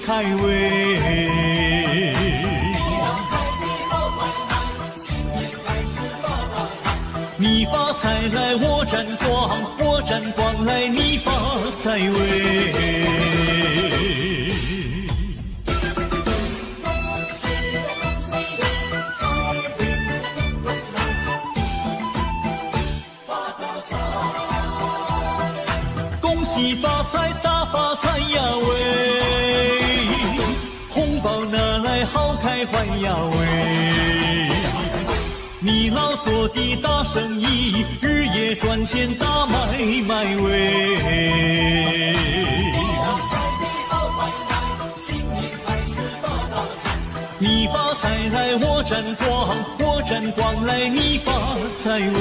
开胃。你发财来，我沾光；我沾光来，你发财喂。恭喜发财，大发财呀喂！红包拿来好开怀呀喂！你老做的大生意，日夜赚钱大买卖喂！你发财来，我沾光；我沾光来，你发财喂！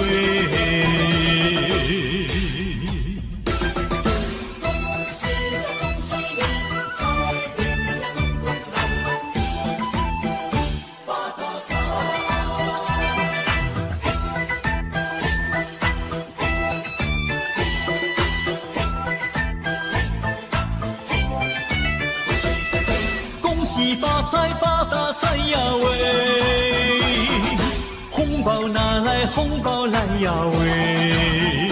恭喜发财，发大财呀喂！红包拿来，红包来呀喂！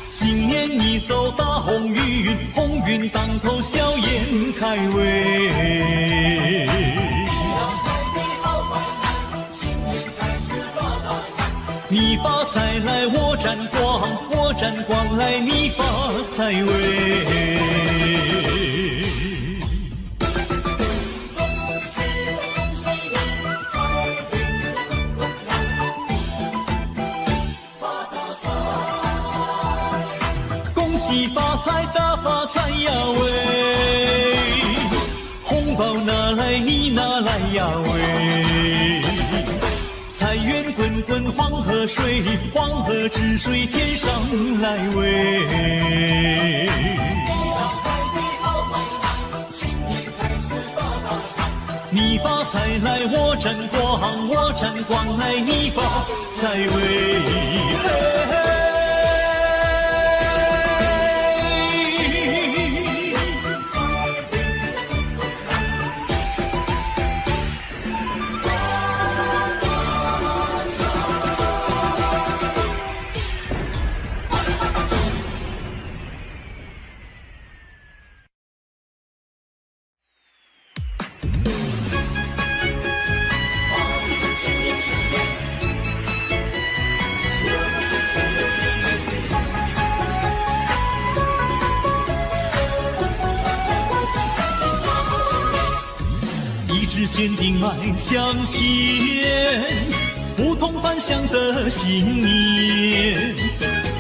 今年你走大鸿运，鸿运当头，笑颜开胃。你发财来，我沾光；我沾光来，你发财喂。恭喜发财，大发财呀喂！红包拿来，你拿来呀喂！财源滚滚黄河水，黄河之水天上来喂！你发财来，我沾光；我沾光来，你发财喂！一直坚定迈向前，不同凡响的信念。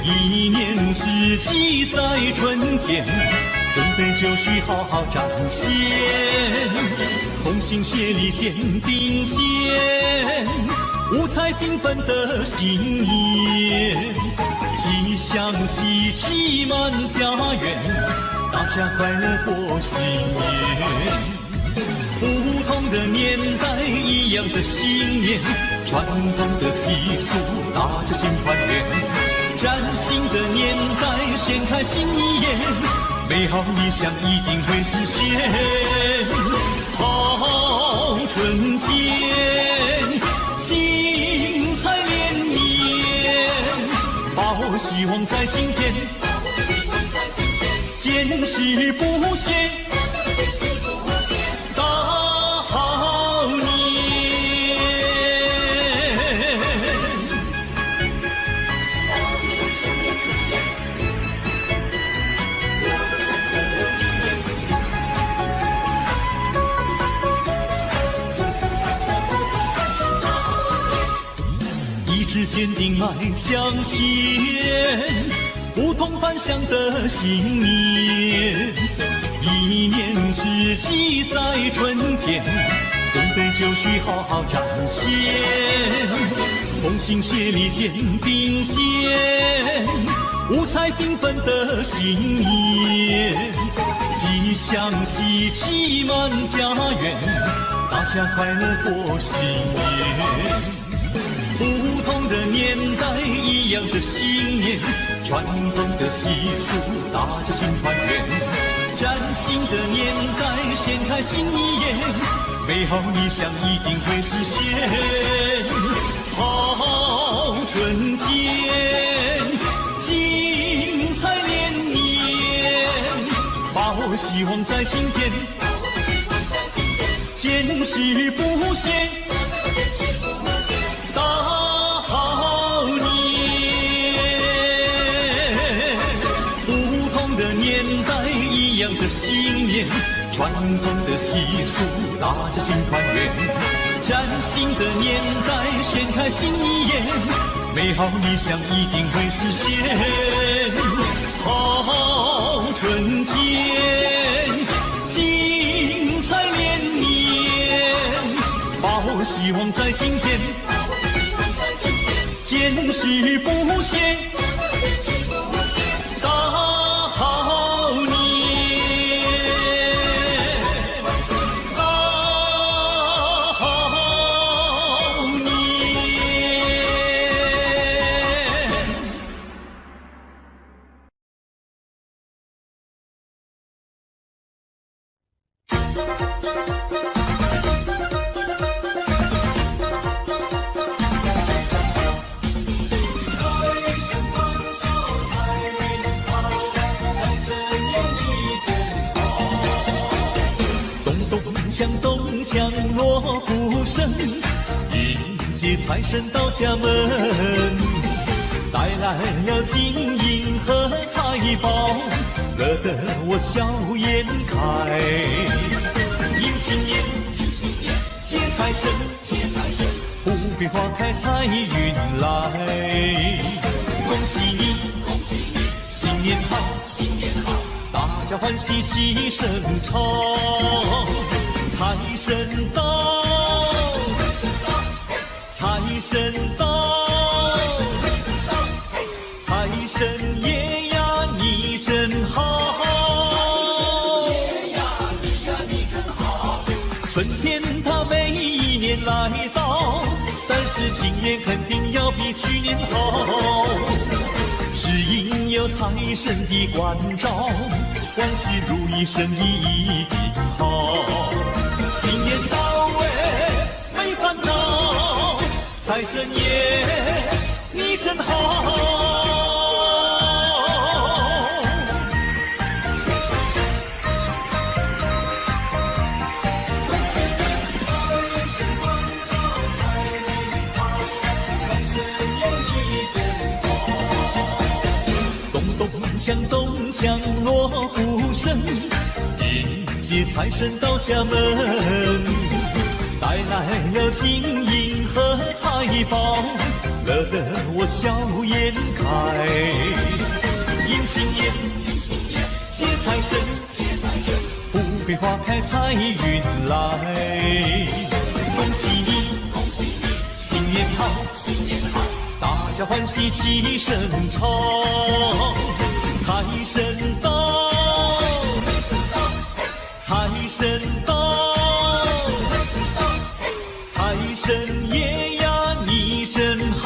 一年之计在春天，准备就绪好好彰显。同心协力肩并肩，五彩缤纷的新年，吉祥喜气满家园，大家快乐过新年。不同的年代，一样的信念，传统的习俗，大家尽团圆。崭新的年代，掀开新一页，美好理想一定会实现。好春天，精彩连绵，抱希望在今天，坚持不懈。一直坚定迈向前，不同凡响的信念。一年之计在春天，准备就绪好好彰显。同心协力肩并肩，五彩缤纷的新年，吉祥喜气满家园，大家快乐过新年。不同的年代，一样的信念，传统的习俗，大家尽团圆。崭新的年代，掀开新一页，美好理想一定会实现。好春天，精彩连绵，把握希望在今天，坚持不懈，大好年。不同的年代，一样的信念，传统的习俗，大家尽团圆。崭新的年代，掀开新一页，美好理想一定会实现。好春天，精彩连绵，把握希望在今天，坚持不懈，大好年，大好年。咚锵锣鼓声，迎接财神到家门，带来了金银和财宝，乐得我笑颜开。迎新年，接财神，不必花开财运来。恭喜你，新年好，大家欢喜气声朝。财神到，财神到，财神爷呀你真好，春天它每一年来到，但是今年肯定要比去年好，只因有财神的关照，万事如意，生意一定好。新年到位没烦恼，财神爷你真好。咚锵锣鼓声，迎接财神到家门，带来了金银和财宝，乐得我笑颜开。迎新年，接财神，不必花开财运来。恭喜你，新年好，大家欢喜气声朝。财神到，财神到，财神爷呀你真好，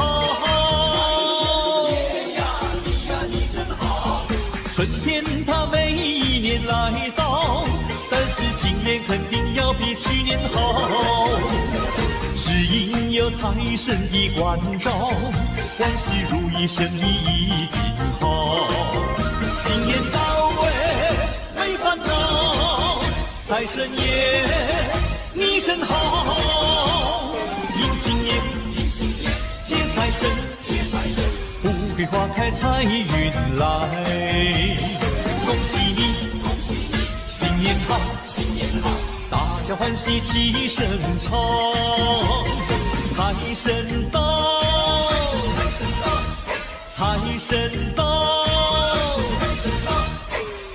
春天它每一年来到，但是今年肯定要比去年好，只因有财神的关照，万事如意，生意一定好。新年到位没烦恼，财神爷你真好。迎新年，接财神，不必花开财运来。恭喜你，新年好，大家欢喜气声朝。财神到，财神到，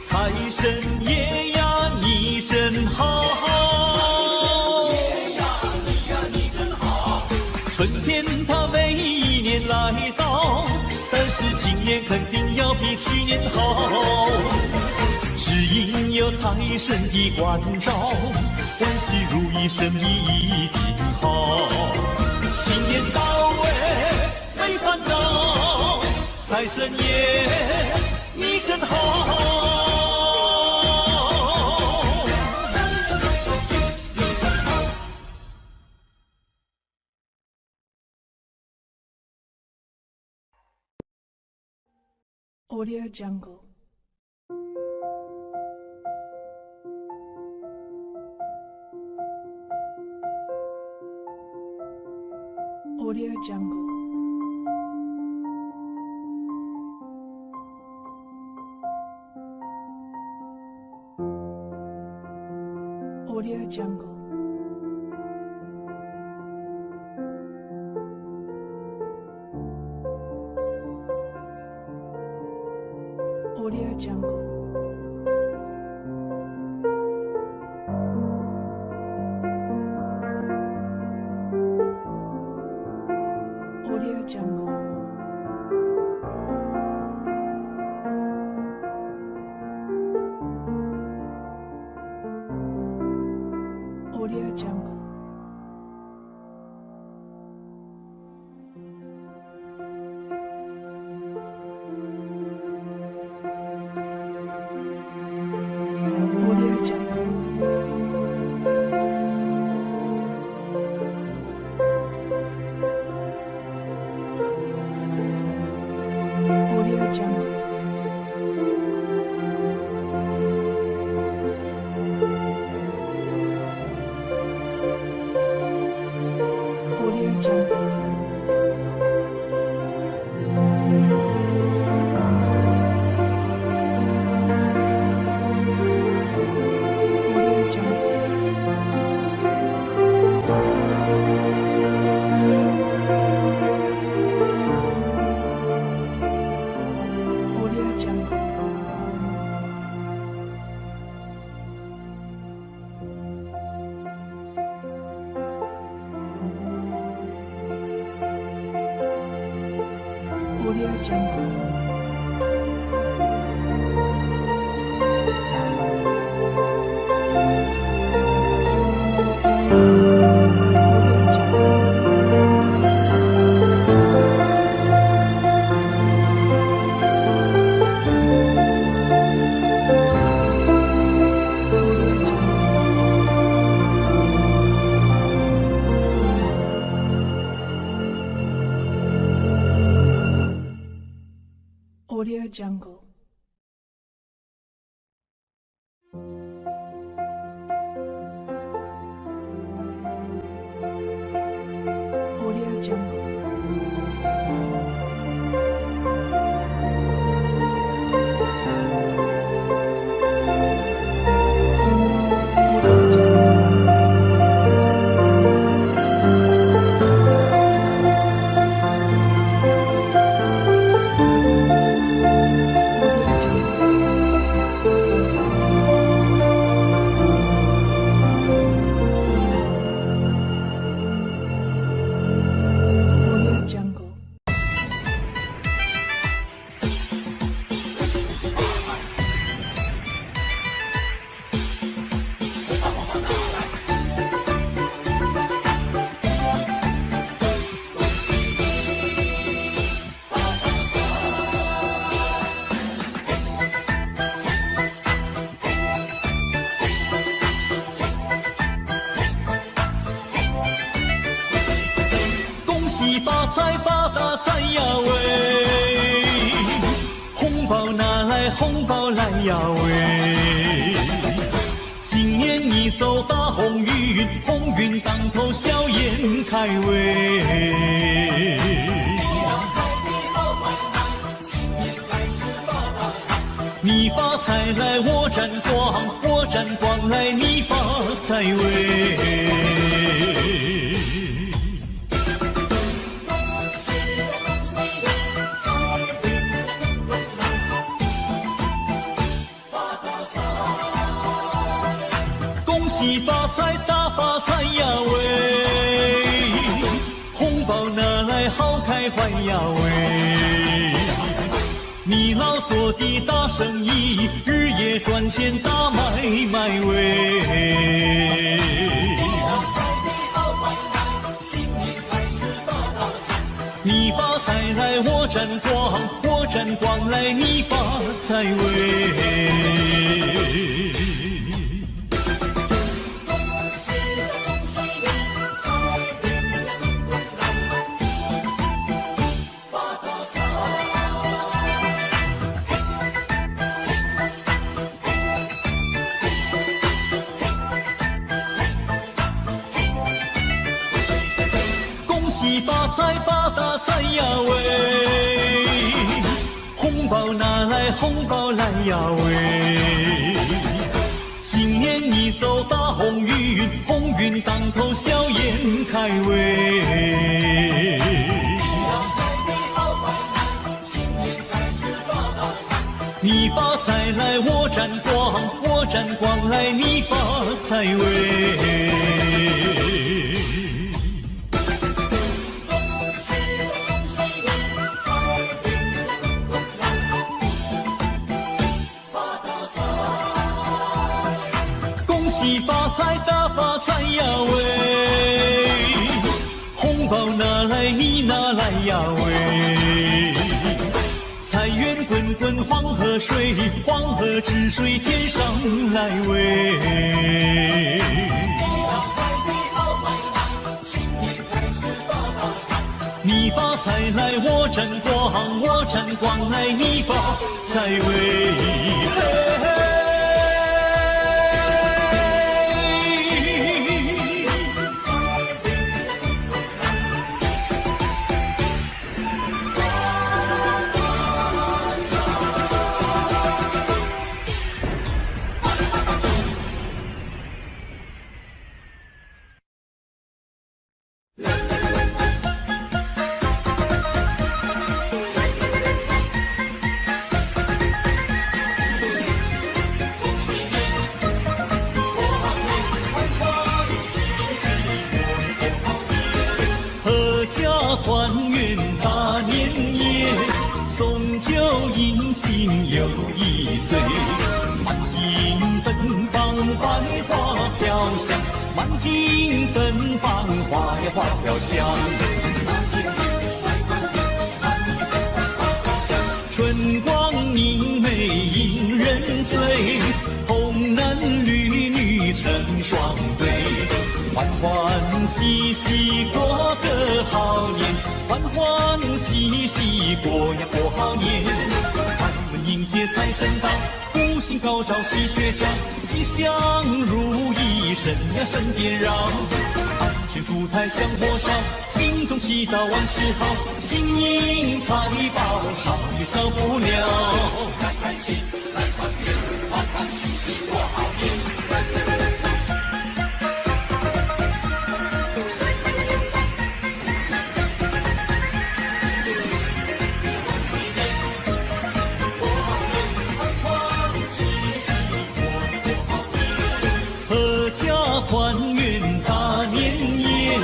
财神爷呀你真好，春天它每一年来到，但是今年肯定要比去年好，只因有财神的关照，万事如意，生意一定好。新年到位没烦恼，财神爷你真好。Audio Jungle. Audio Jungle. Audio Jungle. Audio Jungle. Audio Jungle. Audio Jungle. Audio Jungle. Audio Jungle. Audio Jungle. Audio Jungle. Audio Jungle. Audio Jungle. Audio Jungle. Audio Jungle. Audio Jungle.恭喜发财发大财呀喂，红包拿来红包来呀喂，今年你走大鸿运，鸿运当头笑颜开喂。你发财来我沾光，我沾光来你发财喂。恭喜发财大发财呀喂，红包拿来好开怀呀喂，你老做的大生意，日夜赚钱大买卖喂。你发财来我沾光，我沾光来你发财喂。喜发财发大财呀喂，红包拿来红包来呀喂，今年一走大红运，鸿运当头笑颜开喂。你发财来我沾光，我沾光来你发财喂。恭喜发财大发财呀喂，红包拿来你拿来呀喂，财源滚滚黄河水，黄河之水天上来喂。你发财来我沾光，我沾光来你发财喂。嘿嘿团圆大年夜，送酒迎新又一岁，满庭芬芳百花飘香，满庭芬芳花呀花飘香。春光明媚引人醉，红男绿女成双对，欢欢喜喜过个好年，欢欢喜喜过呀过好年。开门迎接财神到，福星高照喜鹊叫，吉祥如意神呀神颠绕。安全烛台香火烧，心中祈祷万事好，金银财宝少也少不了。开开心来团圆，欢欢喜喜过好年。团圆大年夜，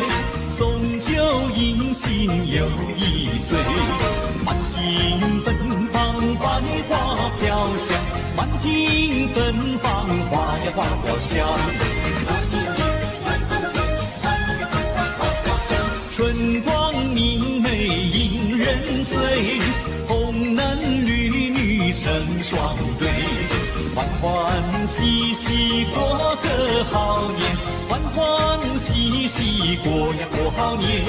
送酒迎新又一岁，满庭芬芳百花飘香，满庭芬芳花呀花飘香。春光明媚引人醉，红男绿女成双对，欢欢喜喜过个好年，欢欢喜喜过呀过好年。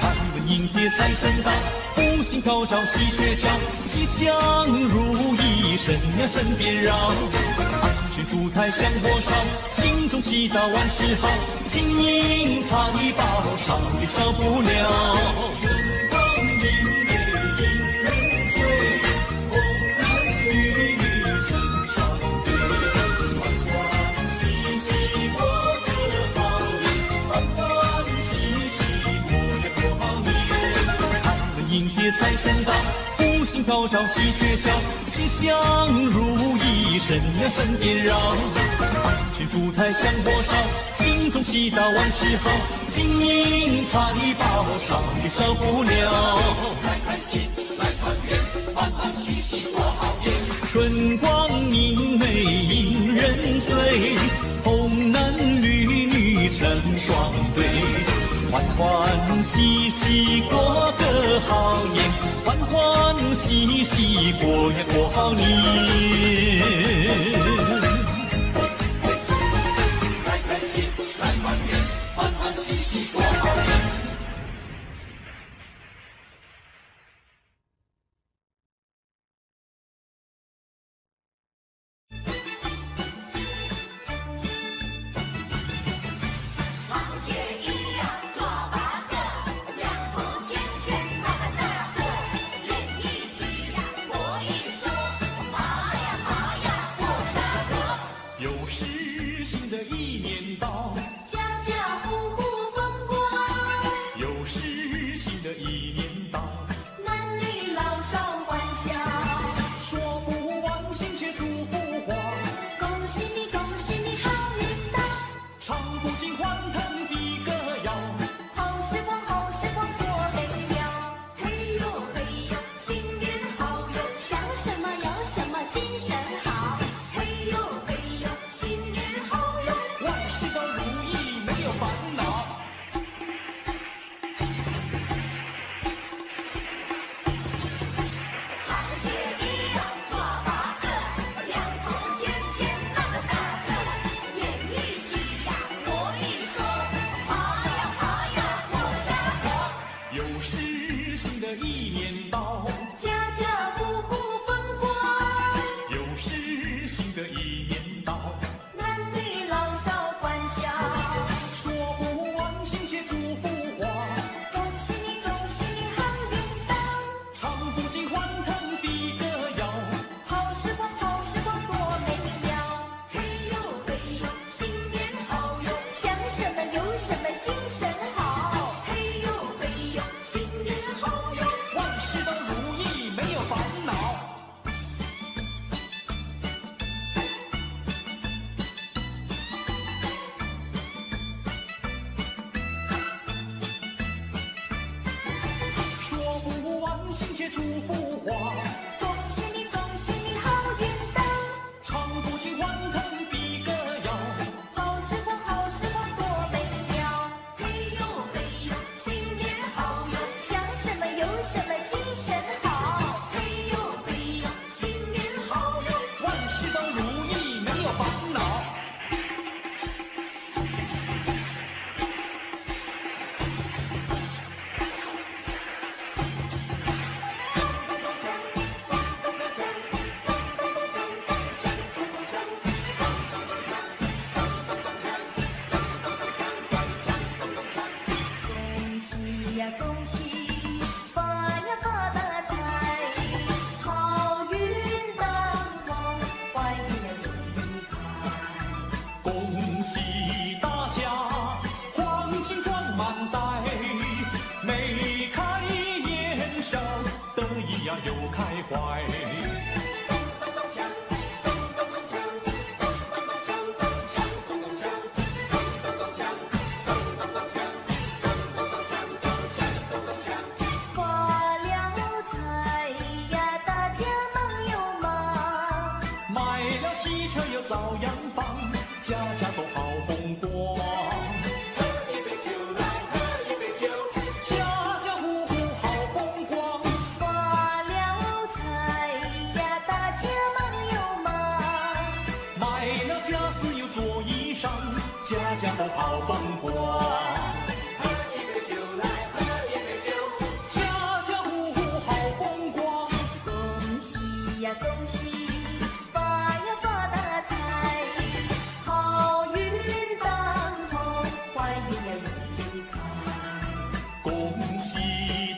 开门迎接财神到，福星高照喜鹊叫，吉祥如意神呀神颠绕。安全烛台香火烧，心中祈祷万事好，金银财宝少也少不了。春光明媚引人醉，红男绿女成双对，欢欢喜喜过个好年，欢欢喜喜过呀过好年。开门迎接财神到，福星高照喜鹊叫，吉祥如意神呀神颠绕。安全烛台香火烧，心中祈祷万事好，金银财宝少也少不了。开开心来团圆，欢欢喜喜过好年。春光明媚引人醉，红男绿女成双对，欢欢喜喜过个好年，欢欢喜喜过呀过好年。开开心来团圆，欢欢喜喜过好年。螃蟹一样抓把个，两是新的一年到，家家户户风光，又是新的一年到，男女老少欢笑，说不完亲切祝福话，恭喜你，恭喜你好运到，唱不尽欢腾的歌谣，好时光，好时光多美妙，嘿呦嘿呦，新年好哟，想什么有什么精神好，嘿呦嘿呦，新年好哟，万事都如意没有烦恼。说不完亲切祝福话，恭喜你，恭喜你好运到，唱不尽欢腾的歌谣，好时光，好时光多美妙，嘿呦嘿呦，新年好哟，想什么有什么精神好，嘿呦嘿呦，新年好哟，万事都如意没有烦恼。恭喜呀恭喜，发呀发大财，好运当头，怀孕呀永离开。恭喜大家，黄金装满袋，眉开眼笑，得意呀又开怀。发了财呀，大家忙又忙，买了汽车又遭洋房，家家都好风光。喝一杯酒来，喝一杯酒。家家户户好风光。发了财呀，大家忙又忙，买了家私又做衣裳，家家都好风光。喝一杯酒来，喝一杯酒。家家户户好风光。恭喜呀恭喜，发呀发大财，好运当头，怀孕呀永离开。恭喜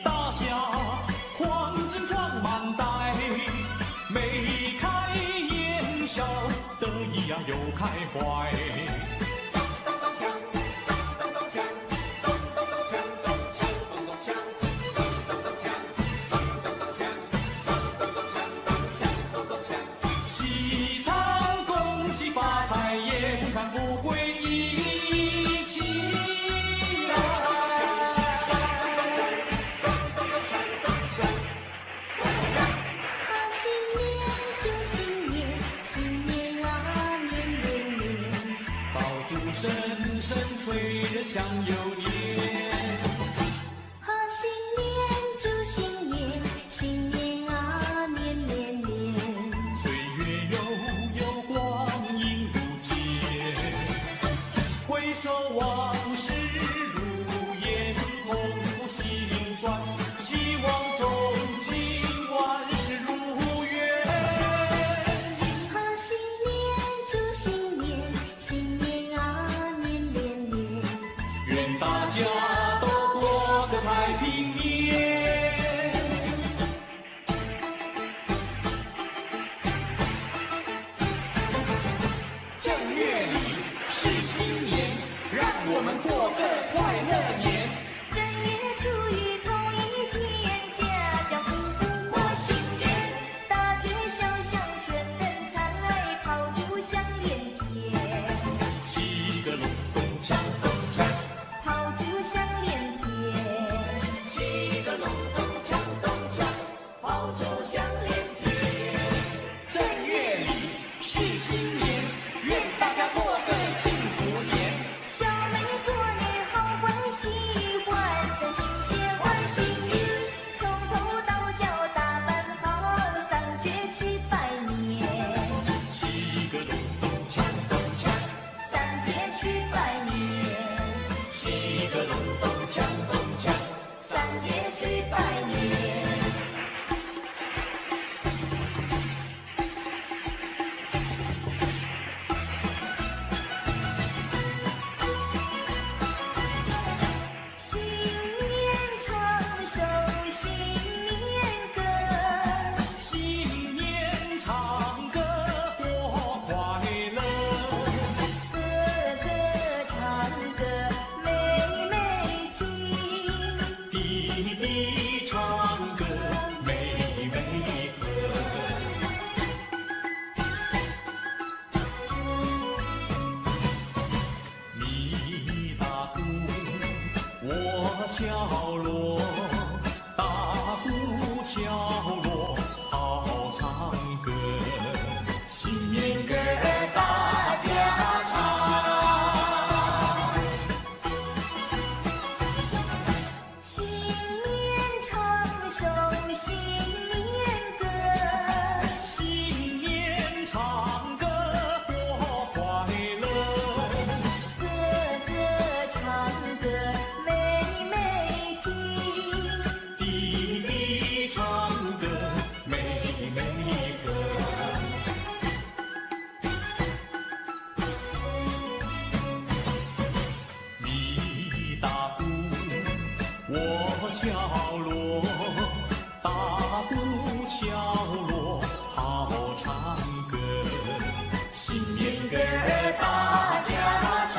大家，黄金装满袋，眉开眼笑，得意呀又开怀。齐唱恭喜发财，也不看富贵一起来。好新年祝新年，新年啊年年年，爆竹声声催人想又年。好新年祝新年，新年啊年年年，岁月悠悠，光阴如箭，回首往事如烟，痛苦心酸，希望从今万事如愿。好新年祝新年，新年啊年年年，愿大家都过个太平年。正月里是新年，让我们过个快乐年。正月初一头一天，家家户户过新年，大街小巷喧灯彩，炮竹响连天，七个隆咚锵咚锵，炮竹响连天，七个隆地唱歌妹妹歌。你打鼓，我敲锣，打鼓敲锣好唱歌，新年歌大家唱。新年唱首新年歌，新年唱歌多快乐，哥哥唱歌妹妹听，弟弟唱歌妹妹歌。你打鼓，我敲锣，打鼓敲锣好唱歌，新年歌大家唱。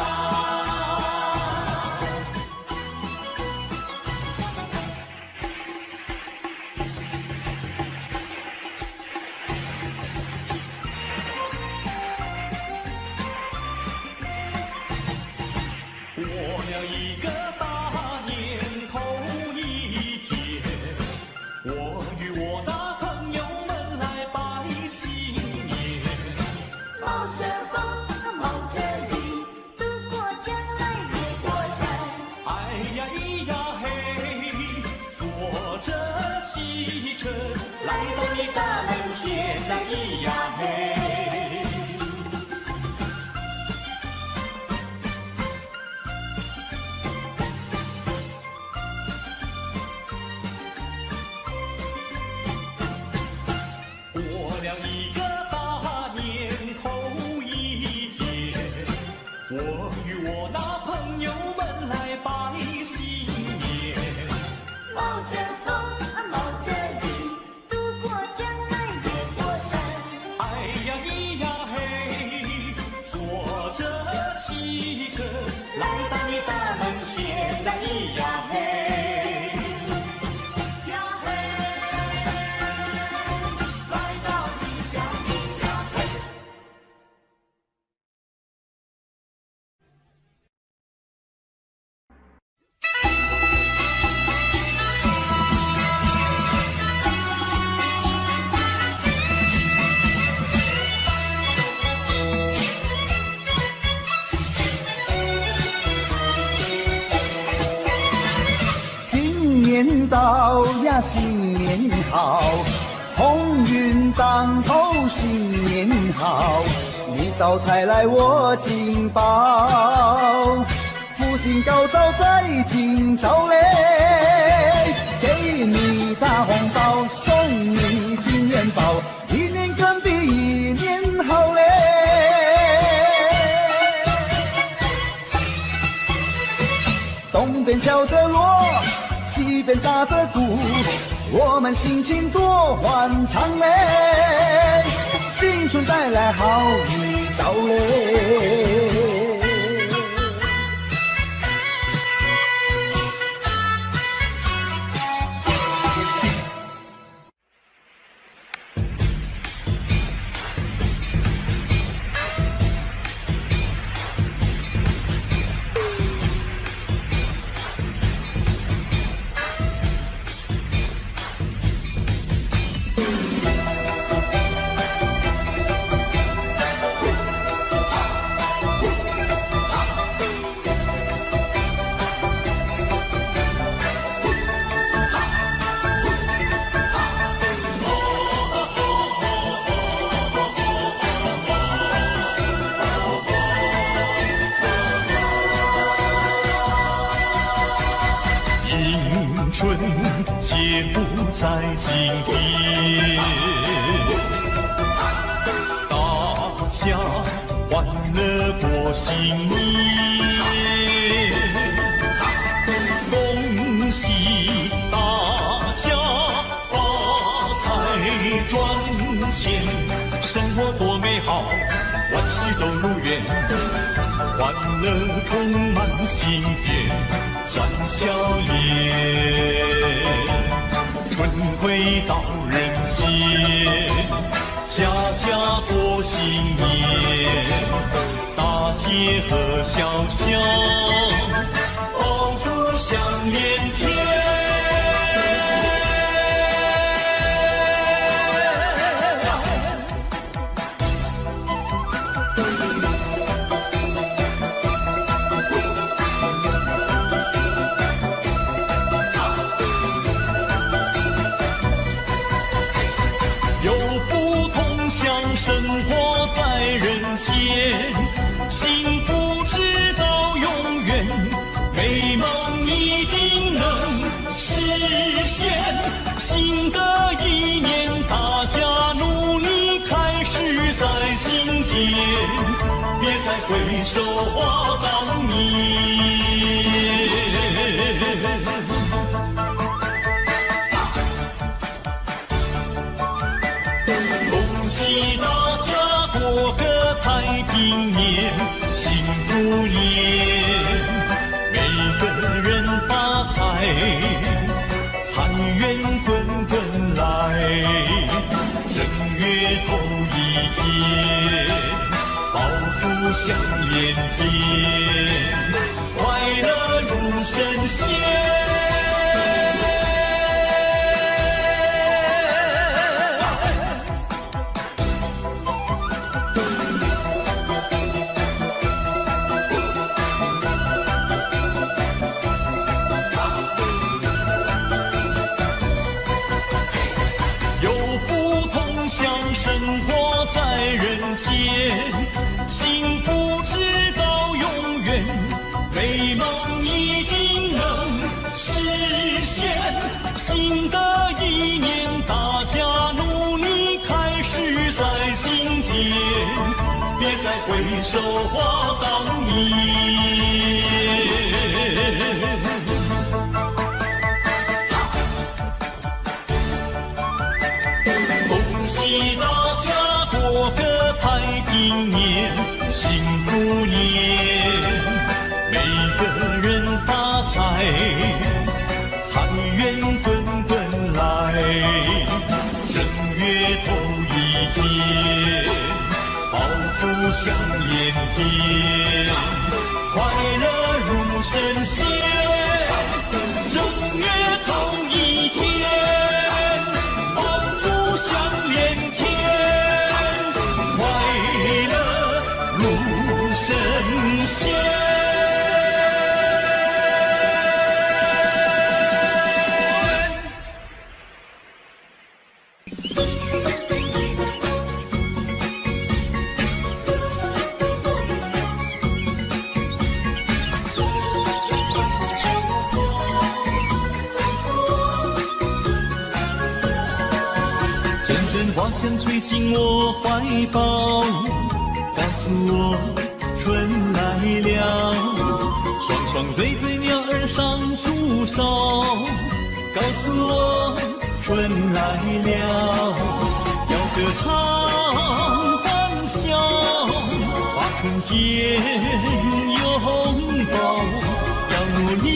过了一个大年头一天，我与我的朋友们来拜新年。冒着风，冒着雨，渡过江来越过山。哎呀咿呀嘿，坐着汽车来到你大门前，来咿呀嘿。过了一个大年头一天，我与我那朋友们来拜新年。冒着风，冒着雨，渡过江来越过山。哎呀咿呀嘿，坐着汽车来到你大门前，来咿呀嘿。呀嘿，来到你家里呀嘿。新年到呀，新年好，鸿运当头，新年好。你招财来我进宝，福星高照在今朝嘞。给你大红包，送你金元宝，一年更比一年好嘞。东边敲着锣，西边打着鼓，我们心情多欢畅嘞，新春带来好预兆嘞。春节不在今天，大家欢乐过新年，恭喜大家发财赚钱，生活多美好，万事都如愿，欢乐充满心田，展笑颜。回到人间，家家过新年，大街和小巷，爆竹响连天。有福同享，生活在人间，幸福直到永远，美梦一定能实现。新的一年，大家努力开始在今天，别再回首话当年。恭喜大家过个太平年，幸福年，每个人发财，财源滚滚来。正月头一天，爆竹响连天，快乐如神仙。生活在人间，幸福直到永远，美梦一定能实现。新的一年，大家努力开始在今天，别再回首话当年。恭喜大家过个太平年，幸福年，每个人发财，财源滚滚来。正月头一天，爆竹响连天，快乐如神仙。正月头一天，响连天，快乐如神仙。花香吹进我怀抱，告诉我春来了。双双对对鸟儿上树梢，告诉我春来了。要歌唱欢笑，把春天拥抱。要努力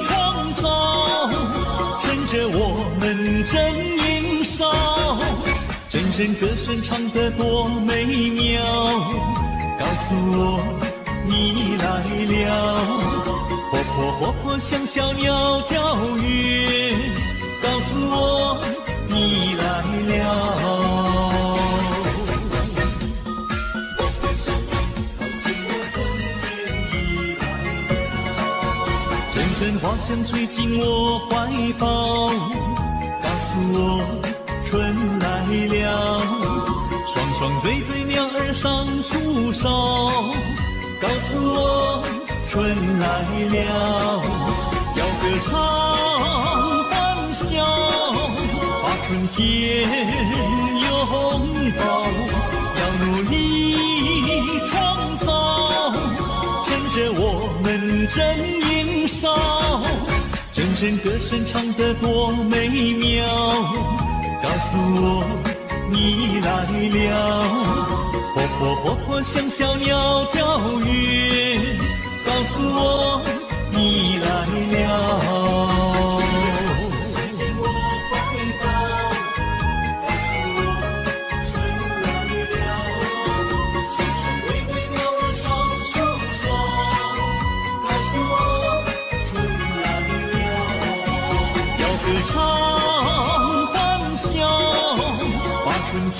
创造，趁着我们正年少。阵阵歌声唱得多美妙，告诉我你来了。活泼活泼像小鸟跳跃，告诉我你来了。阵阵花香吹进我怀抱，告诉我春来了。双双对对鸟儿上树梢，告诉我春来了。要歌唱欢笑，把春天拥抱。要努力创造，趁着我们正年少。阵阵歌声唱得多美妙，告诉我你来了。活泼活泼像小鸟跳跃，告诉我你来了。歌唱欢笑，把春天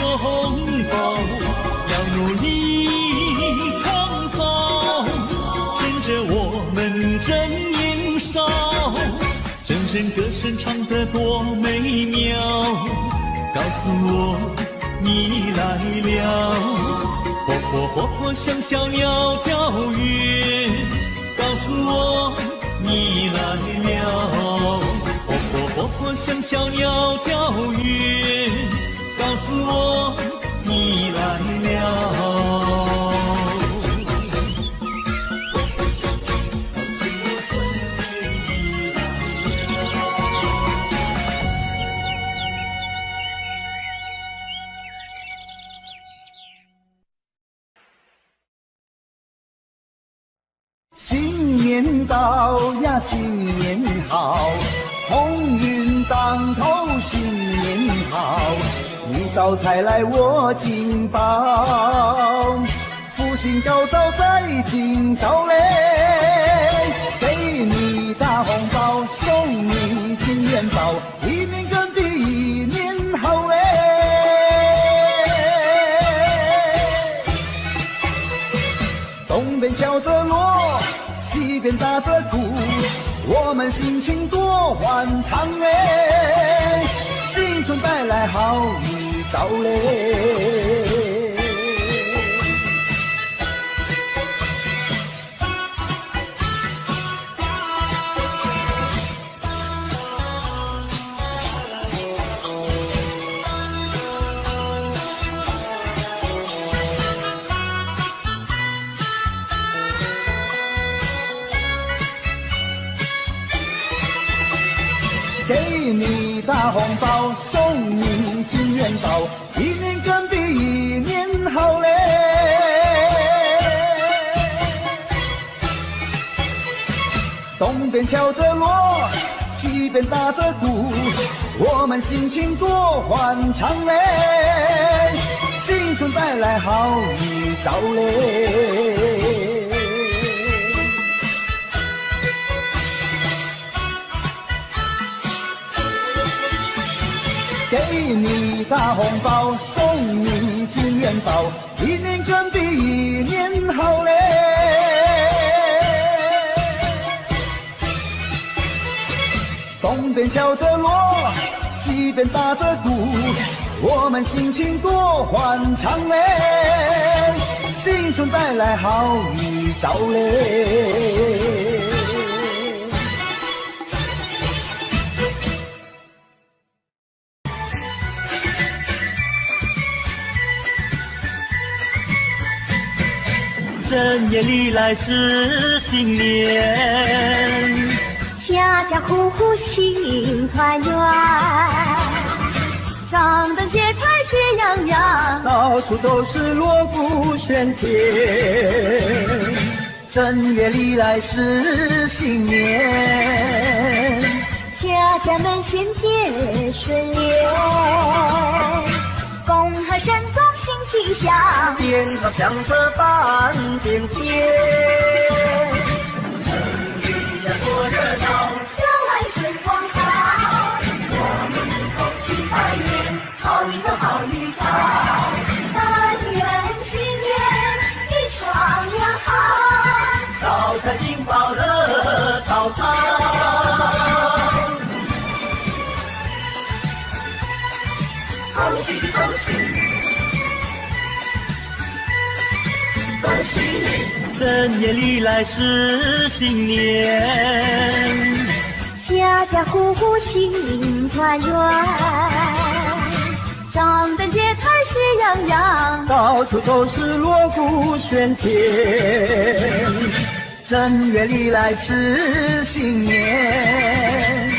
拥抱，要努力创造，趁着我们正年少，声声歌声唱得多美妙，告诉我你来了，活泼活泼像小鸟跳跃，告诉我你来了，活泼活泼像小鸟跳跃，告诉我你来了。新年到呀，新年好，鸿运当头，新年好，你招财来我进宝，福星高照在今朝嘞，给你大红包，送你金元宝，一年更比一年好嘞。东边敲着锣，西边打着鼓，我们心情多欢畅嘞，新春带来好预兆嘞。给你大红包，送你金元宝，一年更比一年好嘞。东边敲着锣，西边打着鼓，我们心情多欢畅嘞，新春带来好预兆嘞。给你大红包，送你金元宝，一年更比一年好嘞。东边敲着锣，西边打着鼓，我们心情多欢畅嘞，新春带来好预兆嘞。正月里来是新年，家家户户庆团圆，张灯结彩喜洋洋，到处都是锣鼓喧天。正月里来是新年，家家门前贴春联，恭贺神宗新气象，鞭炮响彻半边天。城里呀多热闹，郊外春光好，我们一同去拜年，好一个好预兆，但愿今年一双阳好，招财进宝乐淘淘，恭喜恭喜恭喜你！正月里来是新年，家家户户庆团圆，张灯结彩喜洋洋，到处都是锣鼓喧天。正月里来是新年，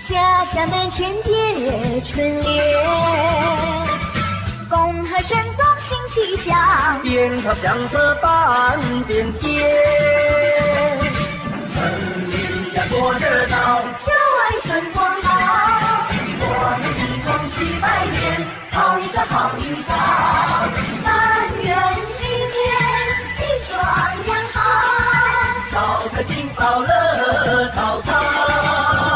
家家门前贴春联，恭贺神宗新气象，鞭炮响彻半边天。城里呀多热闹，郊外春光好，我们一同去拜年，好一个好预兆，但愿今年一双阳好，招财进宝乐淘淘。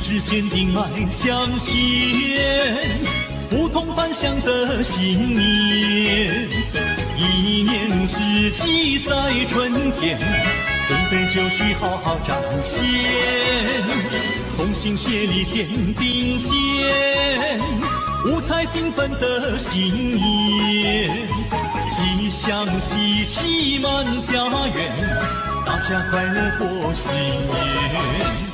直坚定迈向前，不同凡响的信念。一念之计在春天，准备就绪好好展现。同心协力肩并肩，五彩缤纷的新年，吉祥喜气满家园，大家快乐过新年。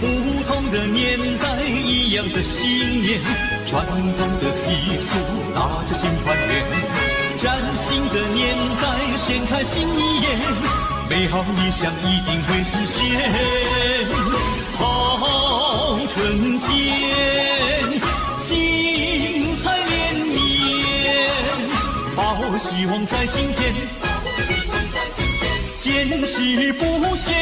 不同的年代，一样的信念，传统的习俗，大家尽团圆。崭新的年代，掀开新一页，美好理想一定会实现。好春天，精彩连绵，抱希望在今天，坚持不懈。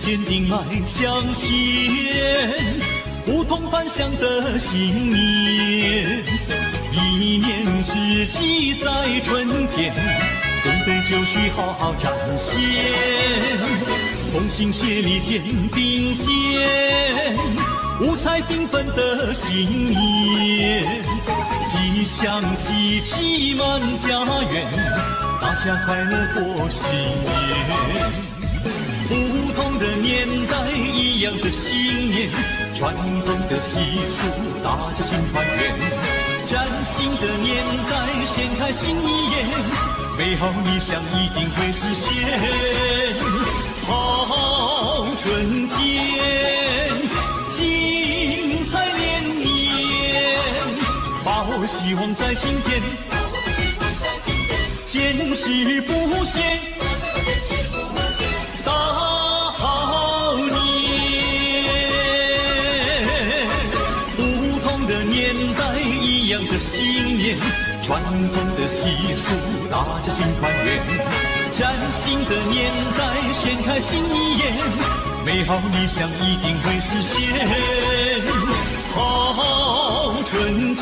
坚定迈向前，不同凡响的信念。一念之计在春天，准备就绪好好展现。同心协力肩并肩，五彩缤纷的新年，吉祥喜气满家园，大家快乐过新年。不同的年代，一样的信念，传统的习俗，大家尽团圆。崭新的年代，掀开新一页，美好理想一定会实现。好春天，精彩连绵，抱希望在今天，坚持不懈。信念，传统的习俗，大家尽团圆。崭新的年代，掀开新一页，美好理想一定会实现。好春天，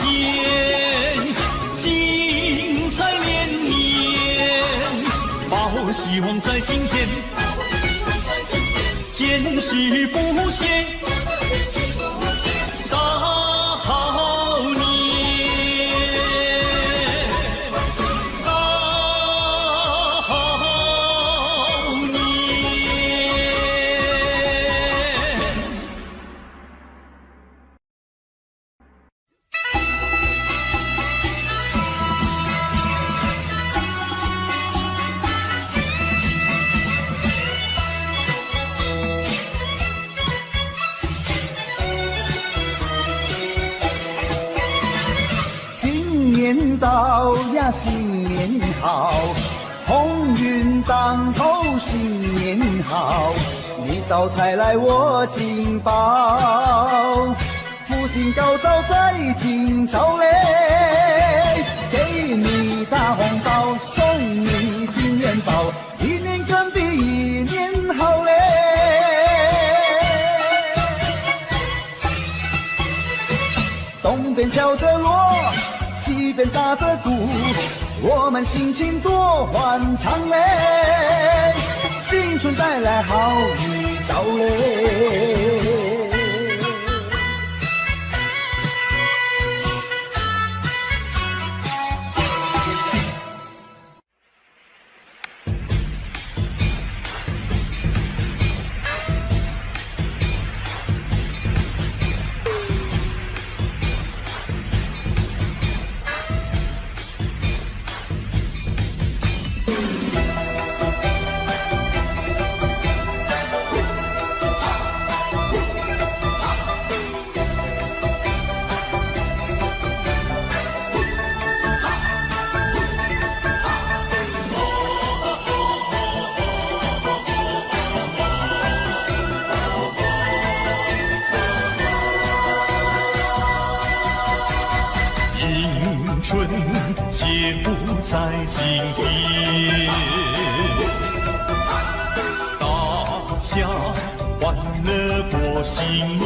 精彩连绵，抱希望在今天，坚持不懈。年到呀，新年好，鸿运当头，新年好，你招财来我进宝，福星高照在今朝嘞，给你大红包，送你金元宝，一年更比一年好嘞。东边敲着锣，西边打着鼓，我们心情多欢畅嘞，新春带来好预兆嘞。春皆不在今天。大家欢乐过新年，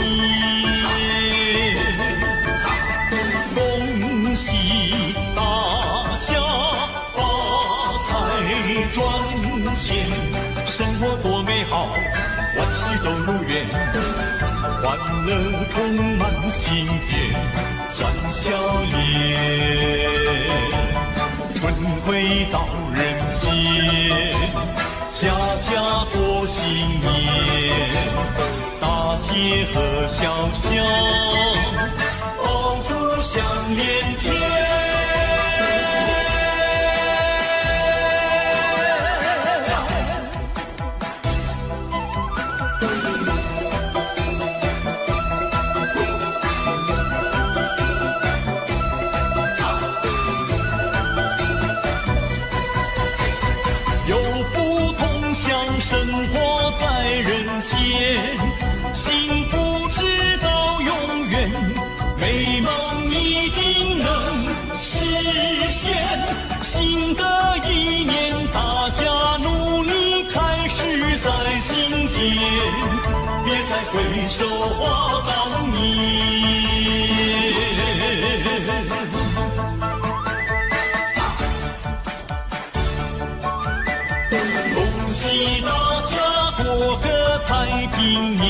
恭喜大家发财赚钱，生活多美好，万事都如愿，欢乐充满心田，展笑脸。春回到人间，家家过新年，大街和小巷，爆竹响连天。生活在人间，幸福直到永远，美梦一定能实现。新的一年，大家努力开始在今天，别再回首话当年。恭喜大家过个太平年，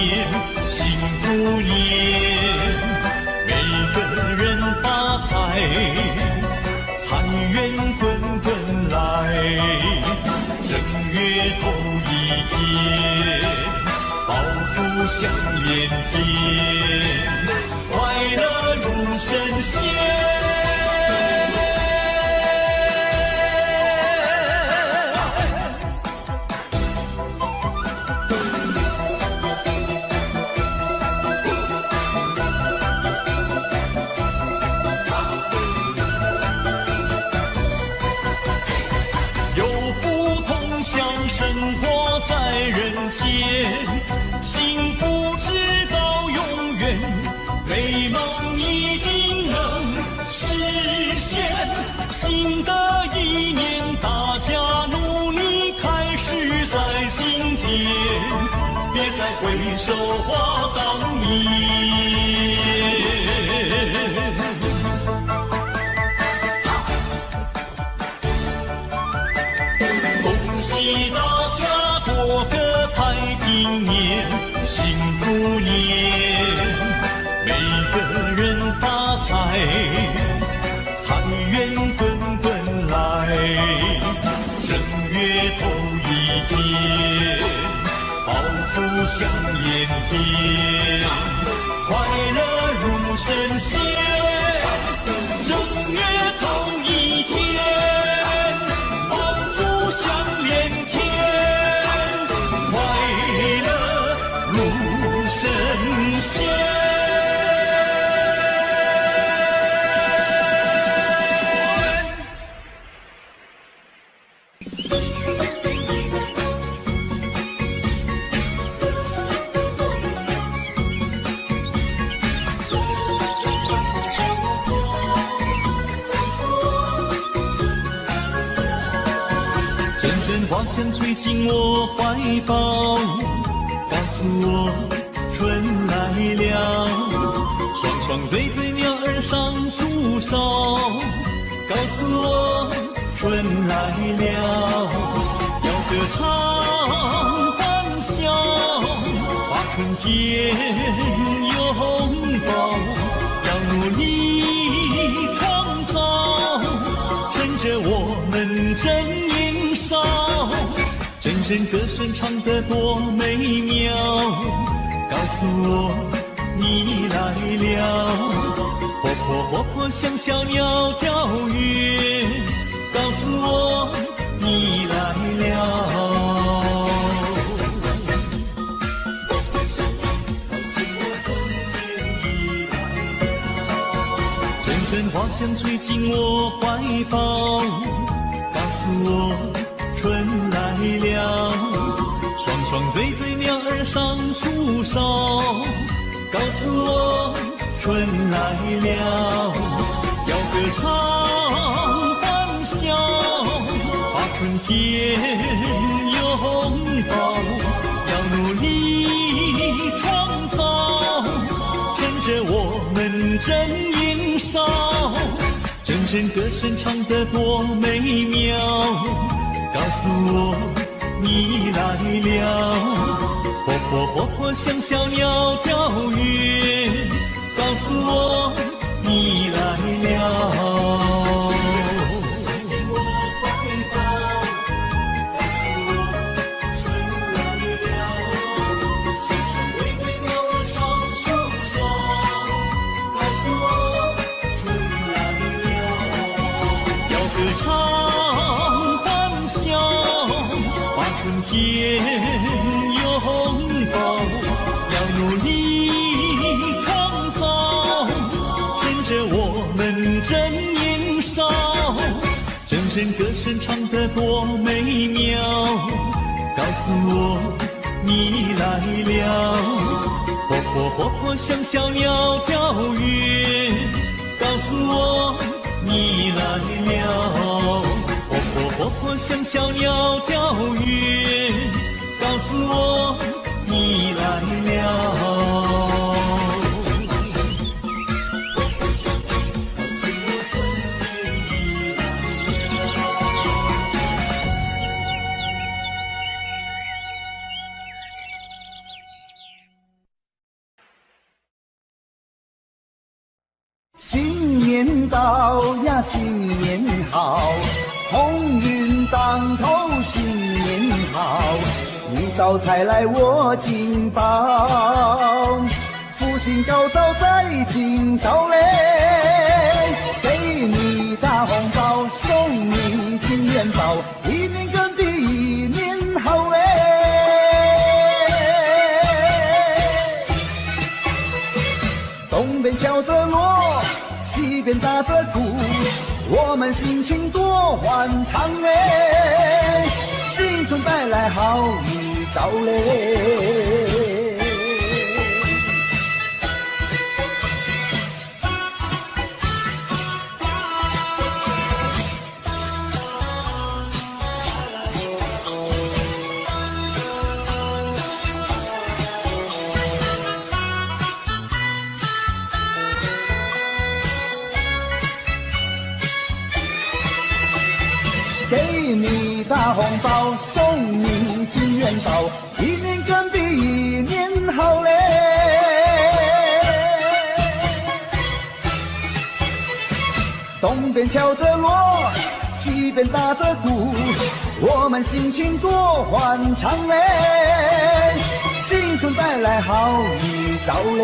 幸福年，每个人发财，财源滚滚来。正月头一天，爆竹响连天，快乐如神仙。生活在人间，幸福直到永远，美梦一定能实现。新的一年，大家努力开始在今天，别再回首话当年。恭喜大家过个太平年，幸福年，每个人发财，财源滚滚来。正月头一天，爆竹响连天，快乐如神仙。正月头一天，响连天，快乐如神仙。花香吹进我怀抱，告诉我春来了。双双对对鸟儿上树梢，告诉我春来了。要歌唱欢笑，把春天拥抱，要努力创造，趁着我们正年少。阵阵歌声唱得多美妙，告诉我你来了。活泼活泼像小鸟跳跃，告诉我你来了。阵阵花香吹进我怀抱，告诉我春来了。双双对对鸟儿上树梢，告诉我春来了。要歌唱春天拥抱，要努力创造，趁着我们正年少，真人歌声唱得多美妙，告诉我你来了。活泼活泼像小鸟跳跃，告诉我你来了。天拥抱，要努力创造，趁着我们正年少，真人歌声唱得多美妙，告诉我你来了。活泼活泼像小鸟跳跃，告诉我你来了。活泼活泼像小鸟跳跃，告诉我你来了。新年到呀，新年好，鸿运当头，新年好，你招财来我进宝，福星高照在今朝嘞，给你大红包，送你金元宝，一年更比一年好嘞。东边敲着锣，西边打着鼓，我们心情多欢畅嘞，新春带来好预兆嘞。给你大红包，送你金元宝，一年更比一年好嘞。东边敲着锣，西边打着鼓，我们心情多欢畅嘞，新春带来好预兆嘞。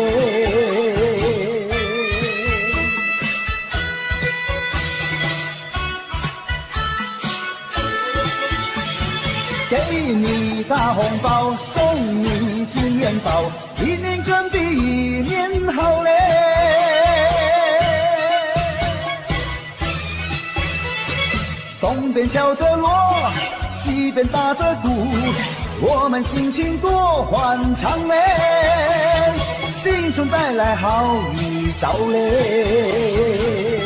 给你大红包，送你金元宝，一年更比一年好嘞。东边敲着锣，西边打着鼓，我们心情多欢畅嘞，新春带来好预兆嘞。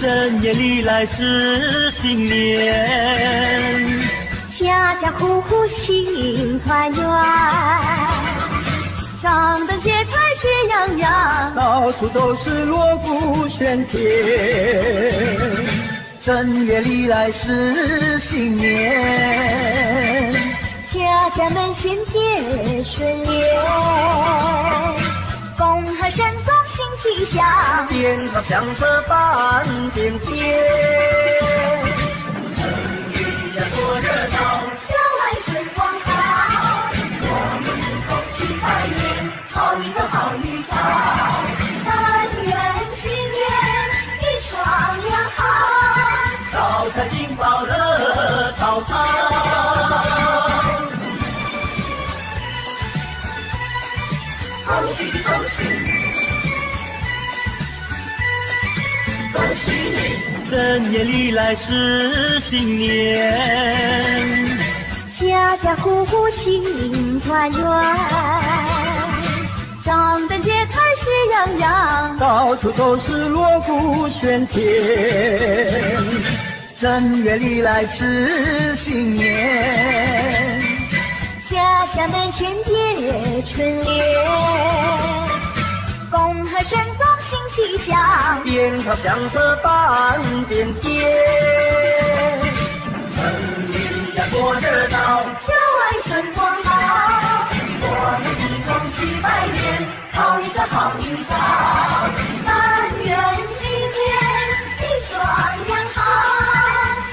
正月里来是新年，家家户户庆团圆，张灯结彩喜洋洋，到处都是锣鼓喧天。正月里来是新年，家家门前贴春联，恭贺神宗新气象，鞭炮响彻半边天。正月呀多热闹，小来春光好，我们一同去拜年，好运的好预兆，但愿今年一双阳好，招财进宝乐陶陶。恭喜恭喜恭喜你！正月里来是新年，家家家户户庆团圆，张灯结彩喜洋洋，到处都是锣鼓喧天。正月里来是新年，家家门前叠春联，恭贺神宗新气象，鞭炮响彻半边天。城里呀过热闹，郊外春光好，我们一同去拜年，讨一个好预兆。但愿今天一双阳好，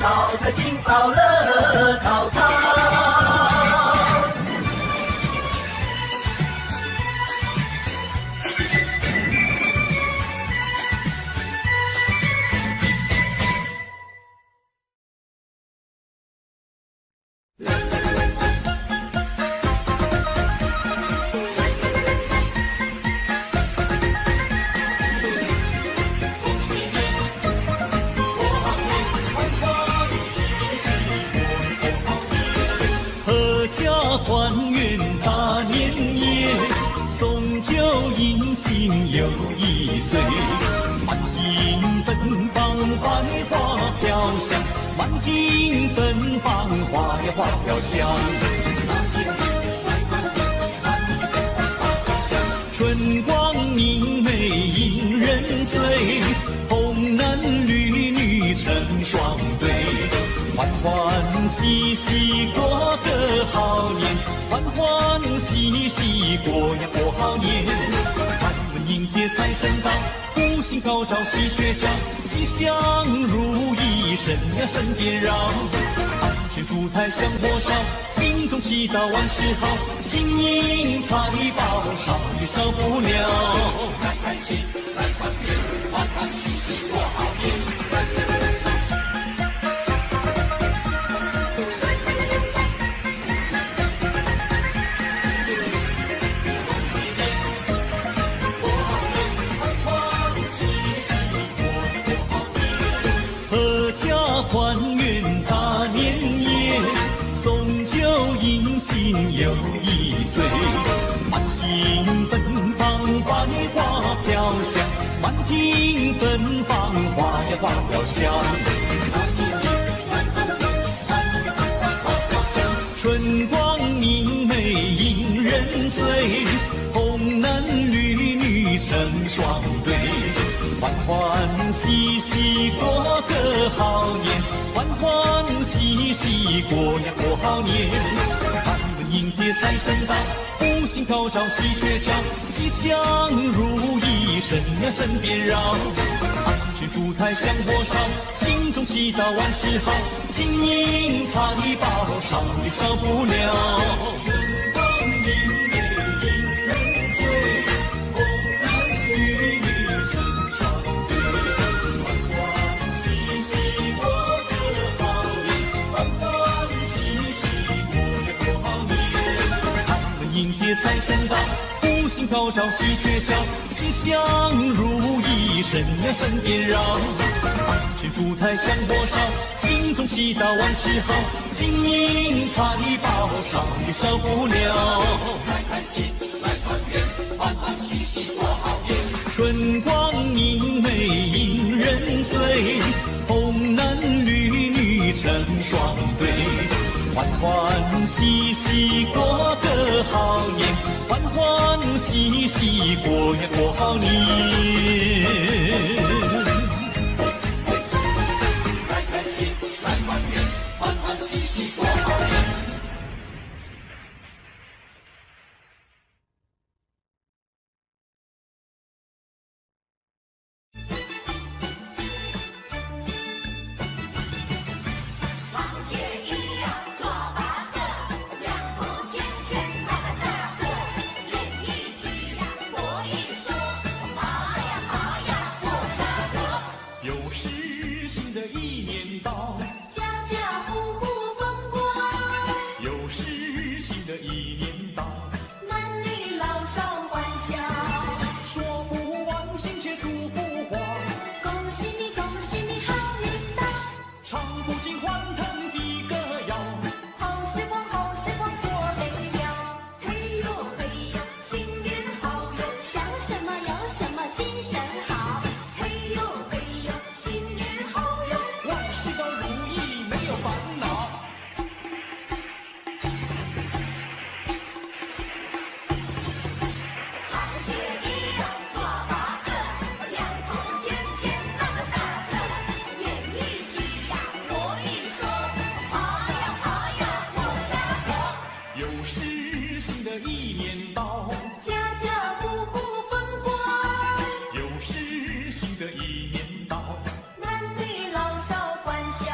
早财进宝乐陶陶。团圆大年夜，送酒迎新又一岁。满庭奔放百花飘香，满庭奔放花呀花飘香。春光明媚迎人醉，红男绿女成双对。欢欢喜喜过个好年，欢欢喜喜过呀过好年。开门迎接财神到，福星高照喜鹊叫，吉祥如意神呀神颠绕。安全烛台香火烧，心中祈祷万事好，金银财宝少也少不了。开开心来团圆，欢欢喜喜过好年。团圆大年夜，送酒迎新又一岁。满庭奔放百花飘香，满庭奔放花呀花飘香。春光明媚迎人醉，红男绿女成双对。欢欢喜喜过个好年，欢欢喜喜过呀过好年。开门迎接财神到，福星高照喜鹊叫，吉祥如意神呀神颠绕。安全烛台香火烧，心中祈祷万事好，金银财宝少也少不了。春光明媚迎人醉，红男绿女成双对。欢欢喜喜过个好年，欢欢喜喜过呀过好年。开门迎接财神到，福星高照喜鹊叫，吉祥如意神呀神颠绕。安全烛台香火烧，心中祈祷万事好，金银财宝少也少不了。开开心来团圆，欢欢喜喜过好年。春光明媚迎人醉，红男绿女成双对。欢欢喜喜过个好年，欢欢喜喜过呀过好年。开开心来团圆，欢欢喜喜过好年。螃蟹一样做八个，两头尖尖大大大个，连一挤呀，我一说，爬呀爬呀过的一年到，家家户户风光，又是新的一年到，男女老少欢笑，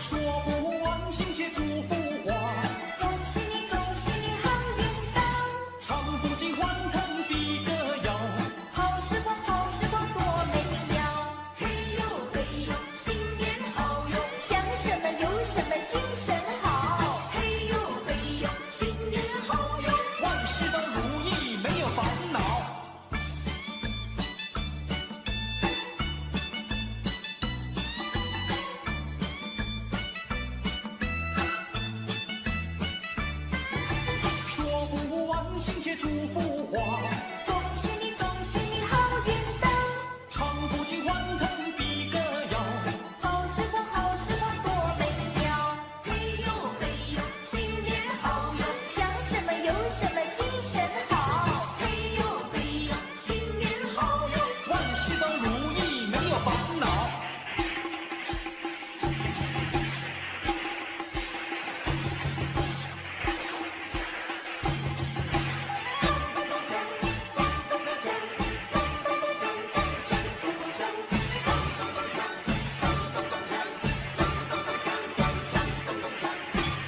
说不完亲切祝福话，恭喜你，恭喜你好运到，唱不尽欢腾的歌谣，好时光，好时光多美妙，嘿呦嘿呦，新年好哟，想什么有什么精神好，嘿呦嘿呦，新年好哟，万事都如意没有烦恼。说不完亲切祝福话，恭喜你，恭喜你好运到，唱不尽欢腾的歌谣，好时光，好时光多美妙，嘿呦嘿呦，新年好哟，想什么有什么精神好，嘿呦嘿呦，新年好哟，万事都如意没有烦恼。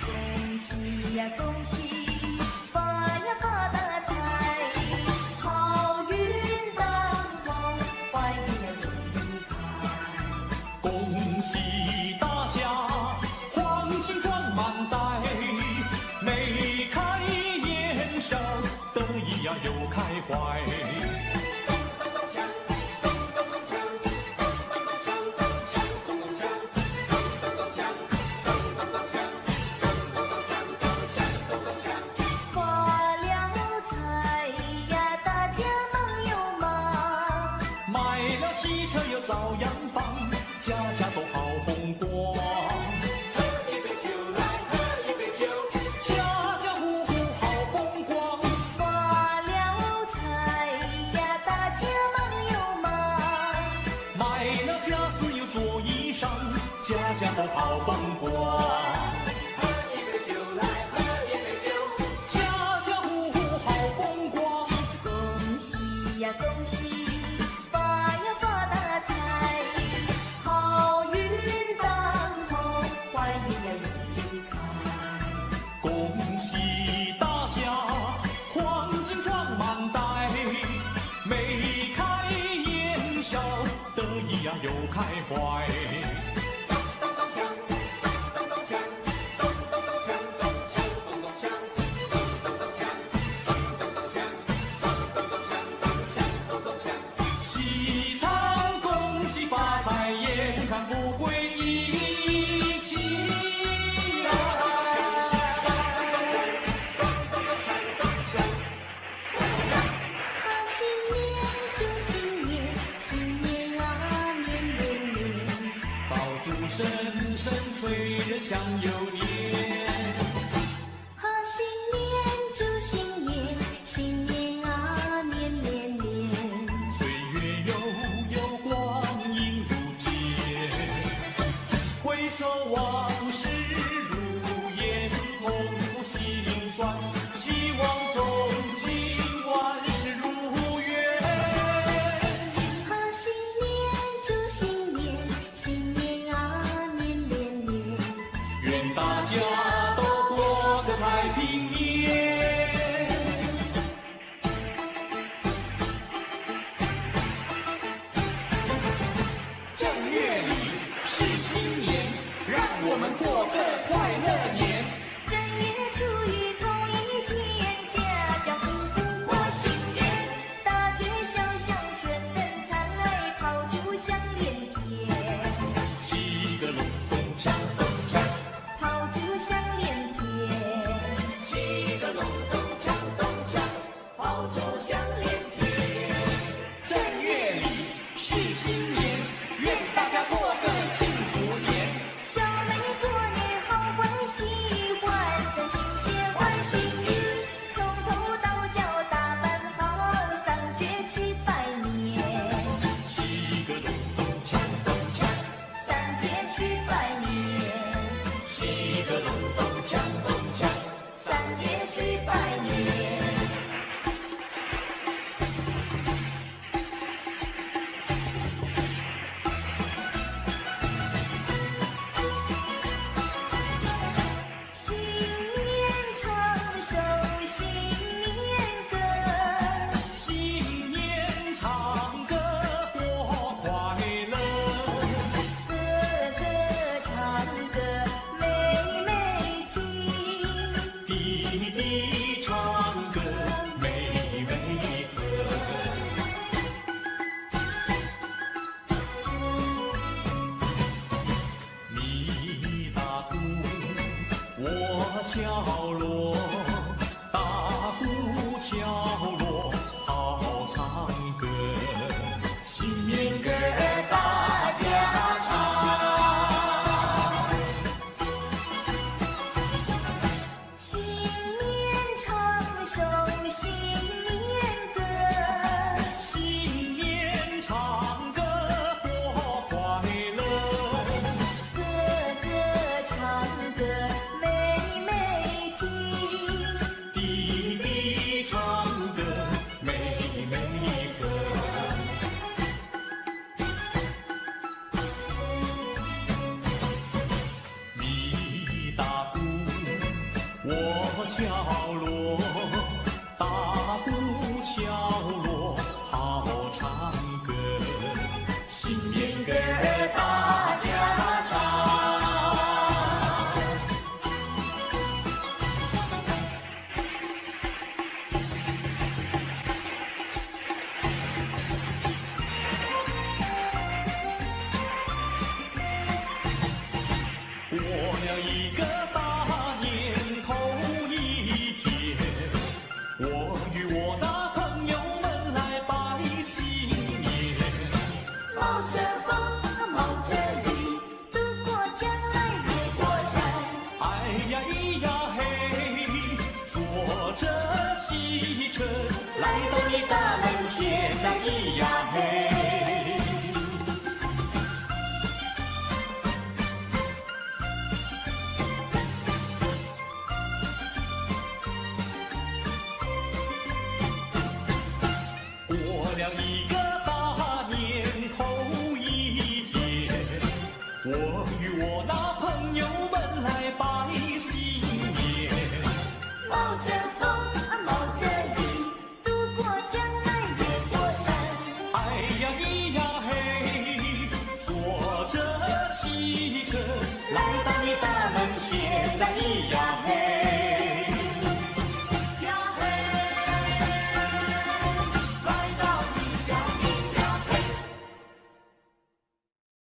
恭喜呀恭喜，发呀发大财，好运当头，怀孕呀永离开。恭喜大家，黄金装满袋，眉开眼笑，得意呀又开怀。发了财呀，大家忙又忙，买了喜车又造洋房，家家都好风光。喝一杯酒来，喝一杯酒，家家户户好风光。发了财呀，大家忙又忙，买了家私又做衣裳，家家都好风光。喝一杯酒来，喝一杯酒，家家户户好风光。恭喜呀恭喜，发呀发大财，好运当头，怀孕呀永离开。恭喜大家，黄金装满袋，眉开眼笑，得意呀又开怀。喜唱恭喜发财，眼看富贵一起来。好新年祝新年，新年啊年年年，爆竹声声催人想又年。好新年祝新年，新年啊年年年，岁月悠悠，光阴如箭，回首往事如烟，痛苦心酸，希望从今万事如愿。好新年祝新年，新年啊年年年，愿大家都过个太平年。正月里是新年，让我们过个快乐年。正月初一头一天，家家户户过新年，大街小巷顺灯灿来，炮竹响连天，七个隆咚锵咚锵，炮竹响连天，七滴滴唱歌，妹妹歌。你打鼓，我敲锣，打鼓敲锣好唱歌，新年歌儿大家唱。新年唱首新年歌，新年唱歌多快乐，哥哥唱歌妹妹听，弟弟唱歌妹妹和。你打鼓，我敲锣，打鼓敲锣好唱歌，新年歌儿大家唱。过了一个大年头一天，我与我那朋友们来拜新年。冒着风冒着雨，渡过江来越过山。哎呀咿呀嘿，坐着汽车来到你大门前，哎咿呀嘿。过了一个大年头一天，我与我那朋友们来拜新年。冒着风冒着雨，渡过江来越过山。哎呀咿呀嘿，坐着汽车来到你大门前，哎咿呀嘿。